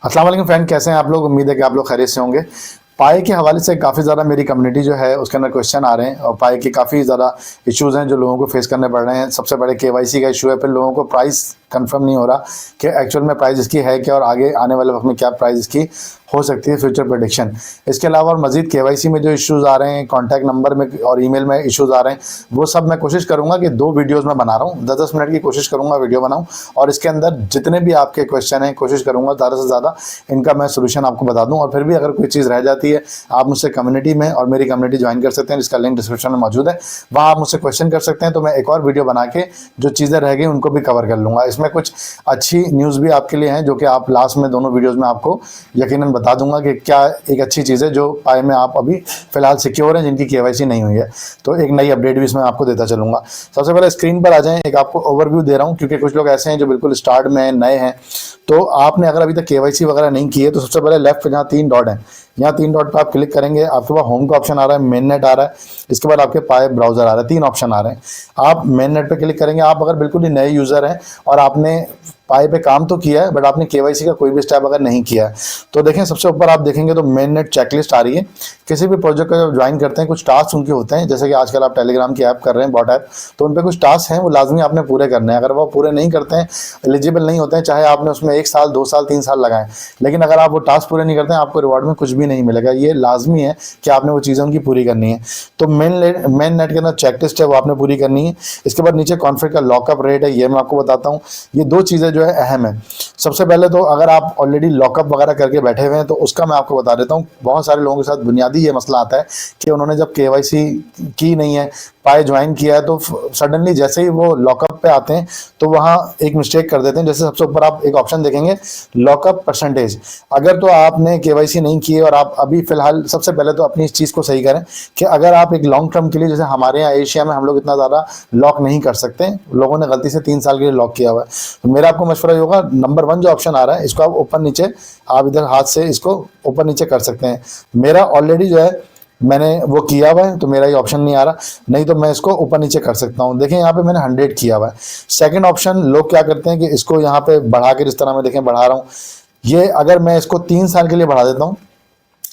अस्सलाम वालेकुम फ्रेंड, कैसे हैं आप लोग। उम्मीद है कि आप लोग खैरियत से होंगे। पाए के हवाले से काफ़ी ज़्यादा मेरी कम्युनिटी जो है उसके अंदर क्वेश्चन आ रहे हैं और पाए के काफ़ी ज़्यादा इश्यूज़ हैं जो लोगों को फेस करने पड़ रहे हैं। सबसे बड़े केवाईसी का इशू है, फिर लोगों को प्राइस कंफर्म नहीं हो रहा कि एक्चुअल में प्राइस इसकी है क्या और आगे आने वाले वक्त में क्या प्राइस इसकी हो सकती है, फ्यूचर प्रेडिक्शन। इसके अलावा और मजीद केवाईसी में जो इश्यूज़ आ रहे हैं, कॉन्टैक्ट नंबर में और ईमेल में इश्यूज़ आ रहे हैं, वो सब मैं कोशिश करूँगा कि 2 वीडियोज़ में बना रहा हूँ। 10-10 मिनट की कोशिश करूँगा वीडियो बनाऊँ और इसके अंदर जितने भी आपके क्वेश्चन हैं कोशिश करूँगा ज़्यादा से ज़्यादा इनका मैं सोल्यूशन आपको बता दूँ। और फिर भी अगर कोई चीज़ रह जाती है, आप मुझसे कम्युनिटी में और मेरी कम्युनिटी ज्वाइन कर सकते हैं, जिसका लिंक डिस्क्रिप्शन में मौजूद है। वहाँ आप मुझसे क्वेश्चन कर सकते हैं, तो मैं एक और वीडियो बना के जो चीज़ें रह गई उनको भी कवर कर लूँगा। इसमें कुछ अच्छी न्यूज़ भी आपके लिए हैं जो कि आप लास्ट में दोनों वीडियोज़ में आपको यकीनन बता दूंगा कि क्या एक अच्छी चीज़ है जो पाए में आप अभी फ़िलहाल सिक्योर हैं, जिनकी केवाईसी नहीं हुई है। तो एक नई अपडेट भी इसमें आपको देता चलूँगा। सबसे पहले स्क्रीन पर आ जाएँ, एक आपको ओवरव्यू दे रहा हूँ क्योंकि कुछ लोग ऐसे हैं जो बिल्कुल स्टार्ट में नए हैं। तो आपने अगर अभी तक केवाईसी वगैरह नहीं की है तो सबसे पहले लेफ्ट पे जहाँ 3 डॉट हैं, यहाँ 3 डॉट पर आप क्लिक करेंगे, आपके पास होम का ऑप्शन आ रहा है, मेन नेट आ रहा है, इसके बाद आपके पाए ब्राउज़र आ रहा है। 3 ऑप्शन आ रहे हैं। आप मेन नेट पे क्लिक करेंगे। आप अगर बिल्कुल ही नए यूज़र हैं और आपने पाए पे काम तो किया है बट आपने केवाईसी का कोई भी स्टेप अगर नहीं किया है तो देखें सबसे ऊपर आप देखेंगे तो मेन नेट चेकलिस्ट आ रही है। किसी भी प्रोजेक्ट का जब ज्वाइन करते हैं कुछ टास्क उनके होते हैं, जैसे कि आजकल आप टेलीग्राम की ऐप कर रहे हैं, बॉट ऐप, तो उन पर कुछ टास्क हैं वो लाजमी आपने पूरे करने हैं। अगर वो पूरे नहीं करते हैं, एलिजिबल नहीं होते हैं, चाहे आपने उसमें 1 साल 2 साल 3 साल लगाएं, लेकिन अगर आप वो टास्क पूरे नहीं करते हैं आपको रिवॉर्ड में कुछ भी नहीं मिलेगा। ये लाजमी है कि आपने वो चीज़ें उनकी पूरी करनी है। तो मेन नेट के अंदर चेकलिस्ट है वो आपने पूरी करनी है। इसके बाद नीचे कॉन्फ्लिक्ट का लॉकअप रेट है, ये मैं आपको बताता हूँ। ये 2 चीज़ें जो है अहम है। सबसे पहले तो अगर आप ऑलरेडी लॉकअप वगैरह करके बैठे हुए हैं तो उसका मैं आपको बता देता हूँ। बहुत सारे लोगों के साथ बुनियादी ये मसला आता है कि उन्होंने जब केवाईसी की नहीं है, पाए ज्वाइन किया है, तो सडनली जैसे ही वो लॉकअप पे आते हैं तो वहाँ एक मिस्टेक कर देते हैं। जैसे सबसे ऊपर आप एक ऑप्शन देखेंगे लॉकअप परसेंटेज। अगर तो आपने केवाईसी नहीं की है और आप अभी फ़िलहाल, सबसे पहले तो अपनी इस चीज़ को सही करें कि अगर आप एक लॉन्ग टर्म के लिए, जैसे हमारे यहाँ एशिया में हम लोग इतना ज़्यादा लॉक नहीं कर सकते, लोगों ने गलती से 3 साल के लिए लॉक किया हुआ है, तो मेरा आपको मशवरा ये होगा, नंबर 1 जो ऑप्शन आ रहा है इसको आप ऊपर नीचे, आप इधर हाथ से इसको ऊपर नीचे कर सकते हैं। मेरा ऑलरेडी जो है मैंने वो किया हुआ है तो मेरा ये ऑप्शन नहीं आ रहा, नहीं तो मैं इसको ऊपर नीचे कर सकता हूँ। देखें यहाँ पे मैंने 100 किया हुआ है। सेकंड ऑप्शन, लोग क्या करते हैं कि इसको यहाँ पे बढ़ा के, इस तरह मैं देखें बढ़ा रहा हूँ, ये अगर मैं इसको 3 साल के लिए बढ़ा देता हूँ,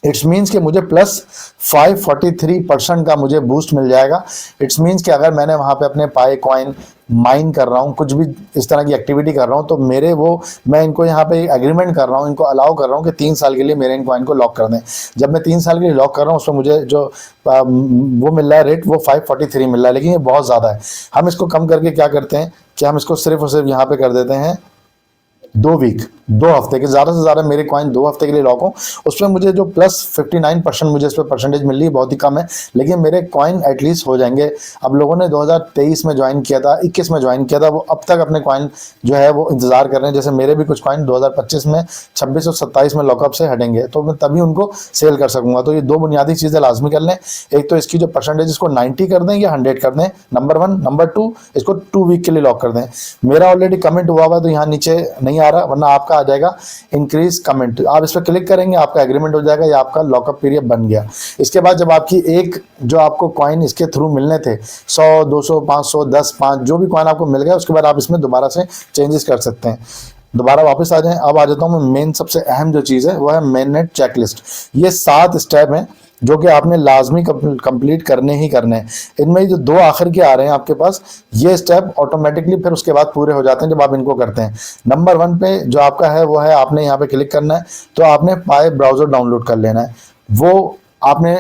इट्स मीन्स कि मुझे प्लस 543% का मुझे बूस्ट मिल जाएगा। इट्स मीन्स कि अगर मैंने वहाँ पे अपने पाए कॉइन माइन कर रहा हूँ, कुछ भी इस तरह की एक्टिविटी कर रहा हूँ, तो मेरे वो, मैं इनको यहाँ पे एग्रीमेंट कर रहा हूँ, इनको अलाउ कर रहा हूँ कि 3 साल के लिए मेरे इन कॉइन को लॉक कर दें। जब मैं 3 साल के लिए लॉक कर रहा हूँ उसमें मुझे जो वो मिल रहा है रेट, वो 543 मिल रहा है, लेकिन ये बहुत ज़्यादा है। हम इसको कम करके क्या करते हैं कि हम इसको सिर्फ और सिर्फ यहाँ पे कर देते हैं 2 वीक, 2 हफ्ते के, ज़्यादा से ज़्यादा मेरे कॉइन 2 हफ्ते के लिए लॉक हो। उसमें मुझे जो प्लस 59% मुझे इस पर परसेंटेज मिल रही है, बहुत ही कम है, लेकिन मेरे कॉइन एटलीस्ट हो जाएंगे। अब लोगों ने 2023 में ज्वाइन किया था, 21 में ज्वाइन किया था, वो अब तक अपने कॉइन जो है वो इंतज़ार कर रहे हैं। जैसे मेरे भी कुछ कॉइन 2025 में 26 और 27 में लॉकअप से हटेंगे, तो मैं तभी उनको सेल कर सकूँगा। तो ये 2 बुनियादी चीज़ें लाजमी कर लें। एक तो इसकी जो परसेंटेज, इसको 90 कर दें या 100 कर दें, नंबर 1। नंबर 2, इसको 2 वीक के लिए लॉक कर दें। मेरा ऑलरेडी कमेंट हुआ हुआ है तो यहाँ नीचे नहीं आ रहा, वरना आपका आ जाएगा इंक्रीज कमेंट। आप इस पर क्लिक करेंगे, आपका एग्रीमेंट हो जाएगा या आपका लॉकअप पीरियड बन गया। इसके बाद जब आपकी एक जो आपको कॉइन इसके थ्रू मिलने थे 100, 200, 500, 10, 5 जो भी कॉइन आपको मिल गया, उसके बाद आप इसमें दोबारा से चेंजेस कर सकते हैं। दोबारा वापस आ जाएं। अब आ जाता हूँ मैं मेन, सबसे अहम जो चीज़ है वो है मेन नेट चेकलिस्ट। ये 7 स्टेप हैं जो कि आपने लाजमी कंप्लीट करने ही करने हैं। इनमें जो 2 आखिर के आ रहे हैं आपके पास, ये स्टेप ऑटोमेटिकली फिर उसके बाद पूरे हो जाते हैं जब आप इनको करते हैं। नंबर 1 पे जो आपका है वो है, आपने यहाँ पे क्लिक करना है, तो आपने पाए ब्राउज़र डाउनलोड कर लेना है, वो आपने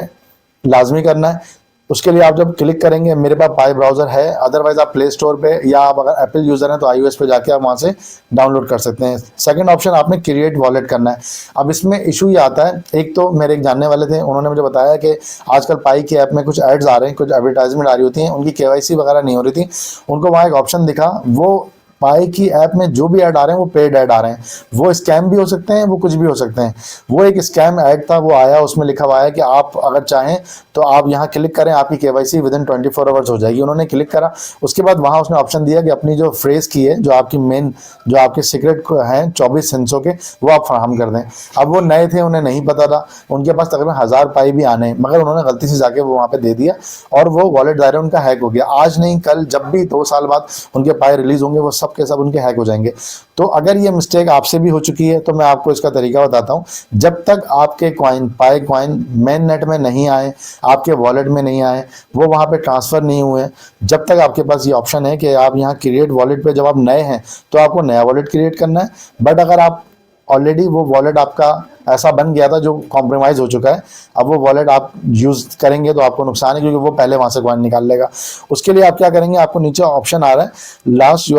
लाजमी करना है। उसके लिए आप जब क्लिक करेंगे, मेरे पास पाए ब्राउज़र है, अदरवाइज आप प्ले स्टोर पे या आप अगर एप्पल यूज़र हैं तो iOS पे जाके आप वहाँ से डाउनलोड कर सकते हैं। सेकंड ऑप्शन, आपने क्रिएट वॉलेट करना है। अब इसमें इशू ये आता है, एक तो मेरे एक जानने वाले थे, उन्होंने मुझे बताया कि आजकल पाई की ऐप में कुछ एड्स आ रहे हैं, कुछ एडवर्टाइजमेंट आ रही होती हैं, उनकी केवाईसी वगैरह नहीं हो रही थी। उनको वहाँ एक ऑप्शन दिखा, वो पाई की ऐप में जो भी ऐड आ रहे हैं वो पेड ऐड आ रहे हैं। वो स्कैम भी हो सकते हैं, वो कुछ भी हो सकते हैं। वो एक स्कैम ऐड था, वो आया, उसमें लिखा हुआ है कि आप अगर चाहें तो आप यहाँ क्लिक करें, आपकी केवाईसी विदिन 24 आवर्स हो जाएगी। उन्होंने क्लिक करा, उसके बाद वहाँ उसने ऑप्शन दिया कि अपनी जो फ्रेज की है, जो आपकी मेन, जो आपके सीक्रेट हैं 24 हिस्सों के, वो आप फराहम कर दें। अब वो नए थे, उन्हें नहीं पता था, उनके पास तकरीबन 1000 पाई भी आने हैं, मगर उन्होंने गलती से जाके वो वहाँ पे दे दिया और वो वॉलेट दायरे उनका हैक हो गया। आज नहीं कल, जब भी 2 साल बाद उनके पाए रिलीज होंगे, वो सब सब के सब उनके हैक हो जाएंगे। तो अगर ये मिस्टेक आपसे भी हो चुकी है तो मैं आपको इसका तरीका बताता हूँ। जब तक आपके कॉइन, पाई कॉइन मेन नेट में नहीं आए, आपके वॉलेट में नहीं आए, वो वहाँ पे ट्रांसफ़र नहीं हुए, जब तक आपके पास ये ऑप्शन है कि आप यहाँ क्रिएट वॉलेट पे जब आप नए हैं तो आपको नया वॉलेट क्रिएट करना है। बट अगर आप ऑलरेडी वो वॉलेट आपका ऐसा बन गया था जो कॉम्प्रोमाइज़ हो चुका है, अब वो वॉलेट आप यूज़ करेंगे तो आपको नुकसान है, क्योंकि वो पहले वहाँ से कॉइन निकाल लेगा। उसके लिए आप क्या करेंगे, आपको नीचे ऑप्शन आ रहा है last you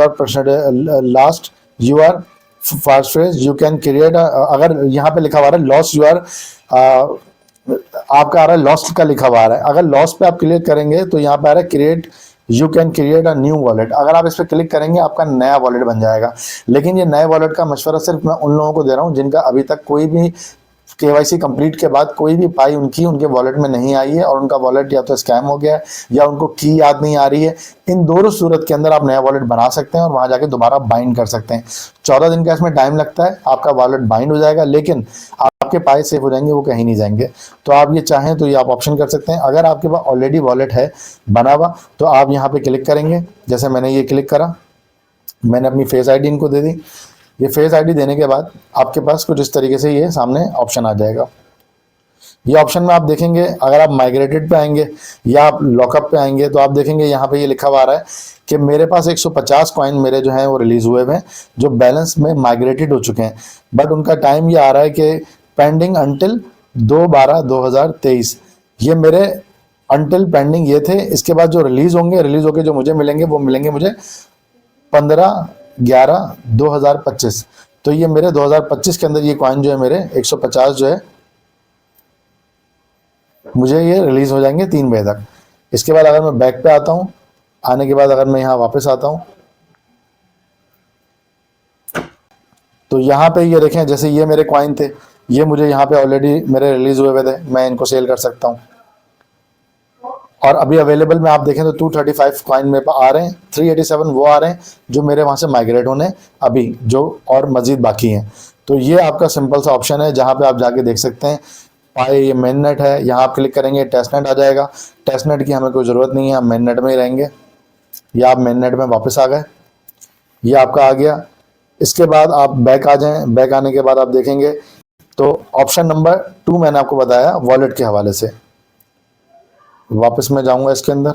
are fast phrase you can create, अगर यहाँ पे लिखा हुआ है लॉस यू आर, आपका आ रहा है लॉस्ट का लिखा हुआ आ रहा है। अगर लॉस पे आप क्लिक करेंगे तो यहाँ पे आ रहा है create, you can create a new wallet. अगर आप इस पर क्लिक करेंगे आपका नया वॉलेट बन जाएगा। लेकिन ये नए वॉलेट का मशवरा सिर्फ मैं उन लोगों को दे रहा हूँ जिनका अभी तक कोई भी केवाईसी कंप्लीट के बाद कोई भी पाई उनके वॉलेट में नहीं आई है और उनका वॉलेट या तो स्कैम हो गया है या उनको की याद नहीं आ रही है। इन दोनों सूरत के अंदर आप नया वॉलेट बना सकते हैं और वहां जाके दोबारा बाइंड कर सकते हैं। 14 दिन का इसमें टाइम लगता है, आपका वॉलेट बाइंड हो जाएगा, लेकिन आपके पाई सेफ हो जाएंगे, वो कहीं नहीं जाएंगे। तो आप ये चाहें तो ये आप ऑप्शन कर सकते हैं। अगर आपके पास ऑलरेडी वॉलेट है बना हुआ तो आप यहाँ पे क्लिक करेंगे, जैसे मैंने ये क्लिक करा, मैंने अपनी फेस आईडी इनको दे दी। ये फेस आईडी देने के बाद आपके पास कुछ इस तरीके से ये सामने ऑप्शन आ जाएगा। ये ऑप्शन में आप देखेंगे, अगर आप माइग्रेटेड पे आएंगे या आप लॉकअप पे आएंगे तो आप देखेंगे यहाँ पे ये लिखा हुआ आ रहा है कि मेरे पास 150 कॉइन मेरे जो हैं वो रिलीज हुए हैं जो बैलेंस में माइग्रेटेड हो चुके हैं, बट उनका टाइम ये आ रहा है कि पेंडिंग अंटिल 2/12/2023। ये मेरे अंटिल पेंडिंग ये थे। इसके बाद जो रिलीज होंगे, रिलीज होके जो मुझे मिलेंगे वो मिलेंगे मुझे 15/11/2025। तो ये मेरे 2025 के अंदर ये कॉइन जो है मेरे 150 जो है मुझे ये रिलीज हो जाएंगे 3 बजे तक। इसके बाद अगर मैं बैक पे आता हूँ, आने के बाद अगर मैं यहाँ वापस आता हूँ तो यहाँ पे ये देखें, जैसे ये मेरे कॉइन थे, ये मुझे यहाँ पे ऑलरेडी मेरे रिलीज हुए हुए थे, मैं इनको सेल कर सकता हूँ। और अभी अवेलेबल में आप देखें तो 235 कॉइन मेरे पास आ रहे हैं, 387 वो आ रहे हैं जो मेरे वहाँ से माइग्रेट होने अभी जो और मजीद बाकी हैं। तो ये आपका सिंपल सा ऑप्शन है जहाँ पे आप जाके देख सकते हैं। पाए ये मेन नेट है, यहाँ आप क्लिक करेंगे टेस्ट नेट आ जाएगा। टेस्ट नेट की हमें कोई ज़रूरत नहीं है, हम मेन नेट में ही रहेंगे। या आप मेन नेट में वापस आ गए, ये आपका आ गया। इसके बाद आप बैक आ जाएं। बैक आने के बाद आप देखेंगे तो ऑप्शन नंबर 2 मैंने आपको बताया वॉलेट के हवाले से। वापस मैं जाऊंगा इसके अंदर,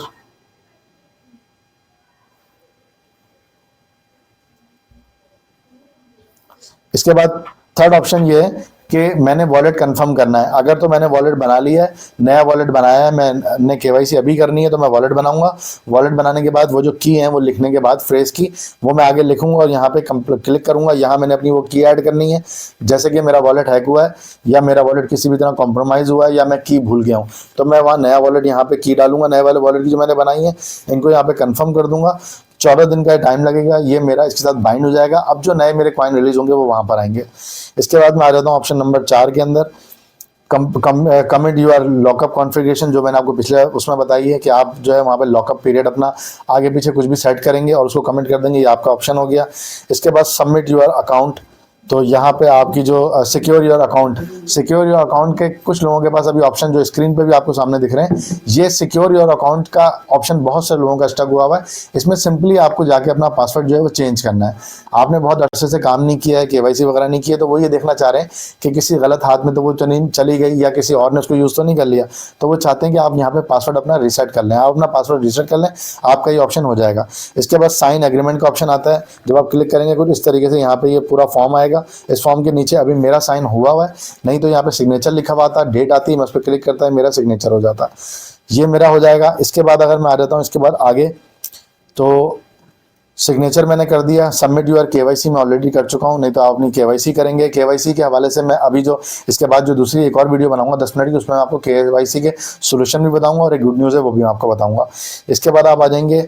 इसके बाद थर्ड ऑप्शन ये है कि मैंने वॉलेट कंफर्म करना है। अगर तो मैंने वॉलेट बना लिया है, नया वॉलेट बनाया है, मैंने केवाईसी अभी करनी है तो मैं वॉलेट बनाऊंगा। वॉलेट बनाने के बाद वो जो की है वो लिखने के बाद फ्रेज की वो मैं आगे लिखूंगा और यहाँ पे क्लिक करूंगा। यहाँ मैंने अपनी वो की ऐड करनी है। जैसे कि मेरा वॉलेट हैक हुआ है या मेरा वॉलेट किसी भी तरह कॉम्प्रोमाइज़ हुआ है या मैं की भूल गया हूँ तो मैं वहाँ नया वॉलेट यहाँ पे की डालूंगा। नए वाले वॉलेट की जो मैंने बनाई है इनको यहाँ पे कन्फर्म कर दूंगा। 14 दिन का टाइम लगेगा, ये मेरा इसके साथ बाइंड हो जाएगा। अब जो नए मेरे कॉइन रिलीज होंगे वो वहाँ पर आएंगे। इसके बाद मैं आ जाता हूँ ऑप्शन नंबर 4 के अंदर, कमिट यूर लॉकअप कॉन्फ़िगरेशन, जो मैंने आपको पिछले उसमें बताई है कि आप जो है वहाँ पे लॉकअप पीरियड अपना आगे पीछे कुछ भी सेट करेंगे और उसको कमिट कर देंगे, ये आपका ऑप्शन हो गया। इसके बाद सबमिट यूर अकाउंट, तो यहाँ पे आपकी जो सिक्योर योर अकाउंट के कुछ लोगों के पास अभी ऑप्शन जो स्क्रीन पे भी आपको सामने दिख रहे हैं, ये सिक्योर योर अकाउंट का ऑप्शन बहुत से लोगों का स्टक हुआ हुआ है। इसमें सिंपली आपको जाके अपना पासवर्ड जो है वो चेंज करना है। आपने बहुत अरसे से काम नहीं किया है, केवाईसी वगैरह नहीं किया, तो वो ये देखना चाह रहे हैं कि किसी गलत हाथ में तो वो चली गई या किसी और ने उसको यूज़ तो नहीं कर लिया, तो वो चाहते हैं कि आप यहाँ पे पासवर्ड अपना रीसेट कर लें। आप अपना पासवर्ड रीसेट कर लें, आपका ये ऑप्शन हो जाएगा। इसके बाद साइन एग्रीमेंट का ऑप्शन आता है, जब आप क्लिक करेंगे कुछ इस तरीके से यहाँ पे ये पूरा फॉर्म आएगा। इस फॉर्म के नीचे अभी मेरा साइन हुआ है, नहीं तो यहाँ पे सिग्नेचर लिखा हुआ था, डेट आती है, मैं उस पर क्लिक करता है, मेरा सिग्नेचर हो जाता, ये मेरा हो जाएगा। इसके बाद अगर मैं आ जाता हूँ इसके बाद आगे, तो सिग्नेचर मैंने कर दिया। सबमिट यूर केवाईसी मैं ऑलरेडी कर चुका हूँ, नहीं तो आप अपनी केवाईसी करेंगे। केवाईसी के हवाले से मैं अभी जो इसके बाद जो दूसरी एक और वीडियो बनाऊंगा 10 मिनट की, उसमें मैं आपको केवाईसी के सोल्यूशन भी बताऊंगा और एक गुड न्यूज़ है वो भी मैं आपको बताऊंगा। इसके बाद आप आ जाएंगे,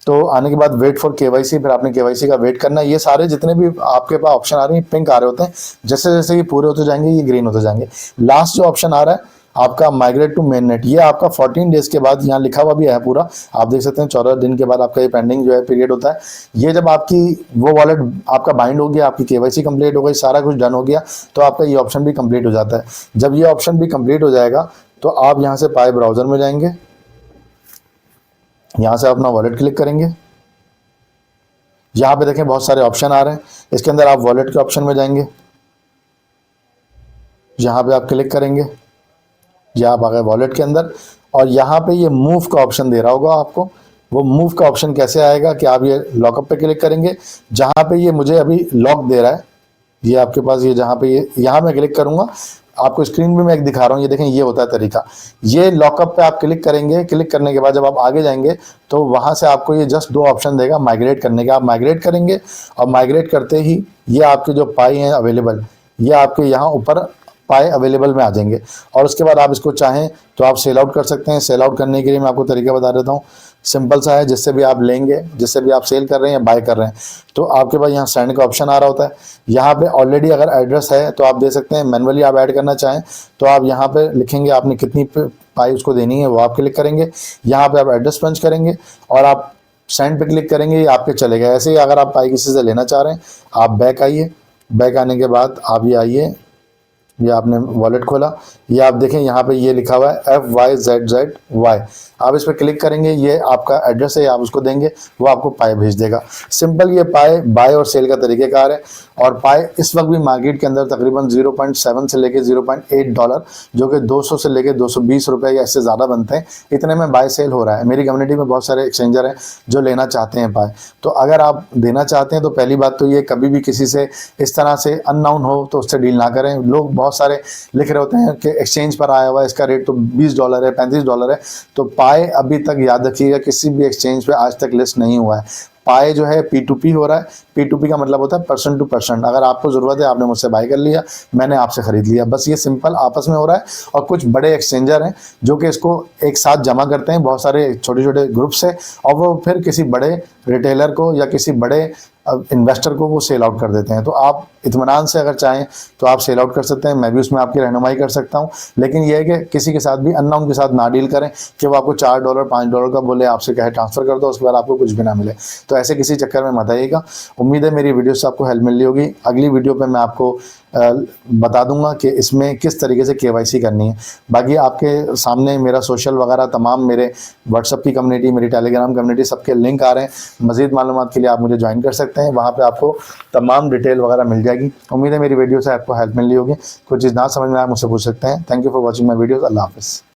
तो आने के बाद वेट फॉर केवाईसी, फिर आपने केवाईसी का वेट करना है। ये सारे जितने भी आपके पास ऑप्शन आ रहे हैं पिंक आ रहे होते हैं, जैसे जैसे ये पूरे होते जाएंगे ये ग्रीन होते जाएंगे। लास्ट जो ऑप्शन आ रहा है आपका माइग्रेट टू मेन नेट, ये आपका 14 डेज के बाद यहाँ लिखा हुआ भी है पूरा, आप देख सकते हैं 14 दिन के बाद आपका ये पेंडिंग जो है पीरियड होता है। ये जब आपकी वो वॉलेट आपका बाइंड हो गया, आपकी केवाईसी कंप्लीट हो गई, सारा कुछ डन हो गया, तो आपका ये ऑप्शन भी कंप्लीट हो जाता है। जब ये ऑप्शन भी कंप्लीट हो जाएगा तो आप यहाँ से पाए ब्राउजर में जाएंगे, यहाँ से अपना वॉलेट क्लिक करेंगे, यहाँ पे देखें बहुत सारे ऑप्शन आ रहे हैं। इसके अंदर आप वॉलेट के ऑप्शन में जाएंगे, यहाँ पे आप क्लिक करेंगे, या आप आ गए वॉलेट के अंदर, और यहाँ पे ये मूव का ऑप्शन दे रहा होगा आपको। वो मूव का ऑप्शन कैसे आएगा कि आप ये लॉकअप पे क्लिक करेंगे, जहाँ पे ये मुझे अभी लॉक दे रहा है, ये आपके पास ये जहाँ पे ये यहाँ मैं क्लिक करूँगा, आपको स्क्रीन पे मैं एक दिखा रहा हूँ, ये देखें ये होता है तरीका। ये लॉकअप पे आप क्लिक करेंगे, क्लिक करने के बाद जब आप आगे जाएंगे तो वहाँ से आपको ये जस्ट 2 ऑप्शन देगा माइग्रेट करने के। आप माइग्रेट करेंगे और माइग्रेट करते ही ये आपके जो पाई हैं अवेलेबल, ये आपके यहाँ ऊपर पाए अवेलेबल में आ जाएंगे। और उसके बाद आप इसको चाहें तो आप सेल आउट कर सकते हैं। सेल आउट करने के लिए मैं आपको तरीका बता देता हूँ, सिंपल सा है। जिससे भी आप लेंगे, जिससे भी आप सेल कर रहे हैं या बाय कर रहे हैं, तो आपके पास यहाँ सेंड का ऑप्शन आ रहा होता है। यहाँ पे ऑलरेडी अगर एड्रेस है तो आप दे सकते हैं, मैनुअली आप ऐड करना चाहें तो आप यहाँ पे लिखेंगे आपने कितनी पाई उसको देनी है, वो आप क्लिक करेंगे। यहाँ पे आप एड्रेस पंच करेंगे और आप सेंड पे क्लिक करेंगे, ये आपके चलेगा। ऐसे ही अगर आप पाई किसी से लेना चाह रहे हैं, आप बैक आइए, बैक आने के बाद आप ये आइए, ये आपने वॉलेट खोला, ये आप देखें यहाँ पे ये लिखा हुआ है FYZZY, आप इस पर क्लिक करेंगे, ये आपका एड्रेस है, आप उसको देंगे, वो आपको पाए भेज देगा। सिंपल ये पाए बाय और सेल का तरीक़ेकार है। और पाए इस वक्त भी मार्केट के अंदर तकरीबन 0.7 से लेके 0.8 डॉलर, जो कि 200 से लेके 220 रुपये या इससे ज़्यादा बनते हैं, इतने में बाय सेल हो रहा है। मेरी कम्युनिटी में बहुत सारे एक्सचेंजर हैं जो लेना चाहते हैं पाए। तो अगर आप देना चाहते हैं तो पहली बात तो ये, कभी भी किसी से इस तरह से अननाउन हो तो उससे डील ना करें। लोग बहुत सारे लिख रहे होते हैं कि एक्सचेंज पर आया हुआ है, इसका रेट तो 20 डॉलर है, 35 डॉलर है। तो पाए अभी तक याद रखिएगा किसी भी एक्सचेंज पे आज तक लिस्ट नहीं हुआ है। पाए जो है P2P हो रहा है। P2P का मतलब होता है पर्सन टू पर्सन। अगर आपको ज़रूरत है, आपने मुझसे बाय कर लिया, मैंने आपसे ख़रीद लिया, बस ये सिंपल आपस में हो रहा है। और कुछ बड़े एक्सचेंजर हैं जो कि इसको एक साथ जमा करते हैं, बहुत सारे छोटे छोटे ग्रुप से, और वो फिर किसी बड़े रिटेलर को या किसी बड़े इन्वेस्टर को वो सेल आउट कर देते हैं। तो आप इत्मीनान से अगर चाहें तो आप सेल आउट कर सकते हैं, मैं भी उसमें आपकी रहनुमाई कर सकता हूं। लेकिन यह है कि किसी के साथ भी अननोन के साथ ना डील करें कि वो आपको 4 डॉलर 5 डॉलर का बोले, आपसे कहे ट्रांसफ़र कर दो, उसके बाद आपको कुछ भी ना मिले। तो ऐसे किसी चक्कर में मत आइएगा। उम्मीद है मेरी वीडियो से आपको हेल्प मिल रही होगी। अगली वीडियो पर मैं आपको बता दूंगा कि इसमें किस तरीके से KYC करनी है। बाकी आपके सामने मेरा सोशल वगैरह तमाम, मेरे व्हाट्सअप की कम्युनिटी, मेरी टेलीग्राम कम्युनिटी, सबके लिंक आ रहे हैं। मज़ीद मालूमात के लिए आप मुझे ज्वाइन कर सकते हैं, वहाँ पे आपको तमाम डिटेल वगैरह मिल जाएगी। उम्मीद है मेरी वीडियो से आपको हेल्प मिल रही होगी। कोई चीज़ ना समझ में आए मुझसे पूछ सकते हैं। Thank you for watching my videos. अल्लाह हाफ़िज़।